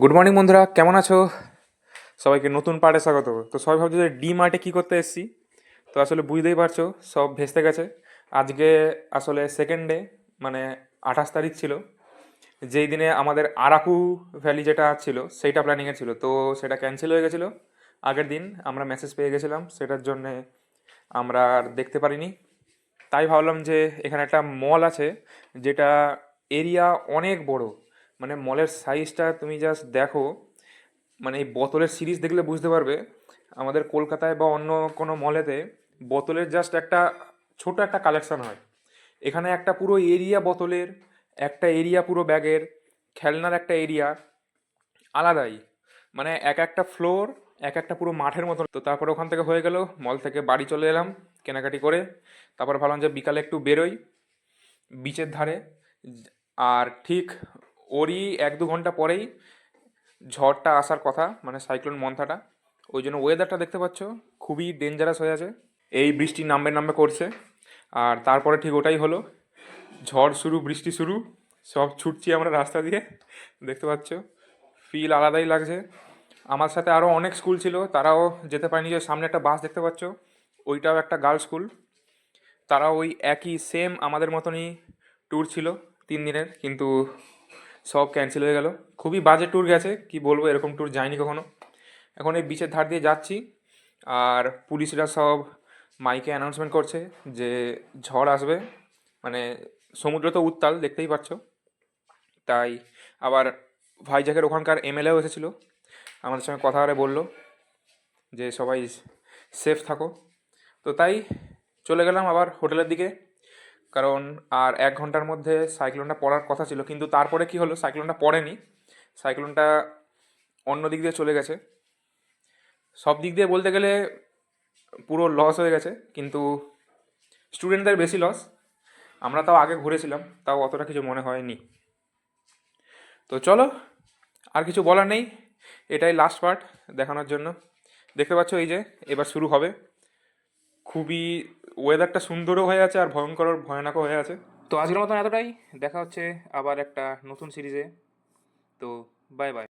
Good morning বন্ধুরা, কেমন আছো? সবাইকে নতুন পার্টে স্বাগত। তো সবাই ভাবছো যে ডি মার্টে কী করতে এসেছি। তো আসলে বুঝতেই পারছো, সব ভেস্তে গেছে। আজকে আসলে সেকেন্ড ডে, মানে 28 তারিখ ছিল, যেই দিনে আমাদের আরাকু ভ্যালি যেটা ছিল সেইটা প্ল্যানিংয়ে ছিল, তো সেটা ক্যান্সেল হয়ে গেছিলো। আগের দিন আমরা মেসেজ পেয়ে গেছিলাম, সেটার জন্যে আমরা আর দেখতে পারিনি। তাই ভাবলাম যে এখানে একটা মল আছে, যেটা এরিয়া অনেক বড়। মানে মলের সাইজটা তুমি জাস্ট দেখো, মানে এই বোতলের সিরিজ দেখলে বুঝতে পারবে। আমাদের কলকাতায় বা অন্য কোনো মলেতে বোতলের জাস্ট একটা ছোট একটা কালেকশন হয়, এখানে একটা পুরো এরিয়া বোতলের, একটা এরিয়া পুরো ব্যাগের, খেলনার একটা এরিয়া আলাদাই। মানে এক একটা ফ্লোর এক একটা পুরো মাঠের মতো। তো তারপরে ওখান থেকে হয়ে গেল, মল থেকে বাড়ি চলে এলাম কেনাকাটি করে। তারপর ভাবলাম যে বিকালে একটু বেরোই বিচের ধারে। আর ঠিক ওরই 1-2 ঘন্টা পরেই ঝড়টা আসার কথা, মানে সাইক্লোন মন্থাটা। ওই জন্য ওয়েদারটা দেখতে পাচ্ছ খুবই ডেঞ্জারাস হয়ে আছে। এই বৃষ্টি নামবে নামবে করছে, আর তারপরে ঠিক ওটাই হলো। ঝড় শুরু, বৃষ্টি শুরু, সব ছুটছি আমরা রাস্তা দিয়ে, দেখতে পাচ্ছ। ফিল আলাদাই লাগছে। আমার সাথে আরও অনেক স্কুল ছিল, তারাও যেতে পারেনি। যে সামনে একটা বাস দেখতে পাচ্ছ, ওইটাও একটা গার্লস স্কুল। তারা ওই একই সেম আমাদের মতনই ট্যুর ছিল 3 দিনের, কিন্তু সব ক্যান্সেল হয়ে গেল। খুবই বাজে ট্যুর গেছে, কি বলবো, এরকম ট্যুর যায়নি কখনো। এখন এই বিচের ধার দিয়ে যাচ্ছি, আর পুলিশরা সব মাইকে অ্যানাউন্সমেন্ট করছে যে ঝড় আসবে। মানে সমুদ্র তো উত্তাল, দেখতেই পাচ্ছ। তাই আবার ভাইজ্যাকের ওখানকার এমএলএও এসেছিলো, আমাদের সঙ্গে কথা বলে বললো যে সবাই সেফ থাকো। তো তাই চলে গেলাম আবার হোটেলের দিকে, কারণ আর 1 ঘন্টার মধ্যে সাইক্লোনটা পড়ার কথা ছিল। কিন্তু তারপরে কি হলো, সাইক্লোনটা পড়েনি। সাইক্লোনটা অন্য দিক দিয়ে চলে গেছে। সব দিক দিয়ে বলতে গেলে পুরো লস হয়ে গেছে, কিন্তু স্টুডেন্টদের বেশি লস। আমরা তাও আগে ঘুরেছিলাম, তাও অতটা কিছু মনে হয়নি। তো চলো, আর কিছু বলার নেই, এটাই লাস্ট পার্ট দেখানোর জন্য। দেখতে পাচ্ছ এই যে এবার শুরু হবে। খুবই ওয়েদারটা সুন্দরও হয়ে আছে, আর ভয়ঙ্কর ভয়ানকও হয়ে আছে। তো আজকের মতন এতটাই, দেখা হচ্ছে আবার একটা নতুন সিরিজে। তো বাই বাই।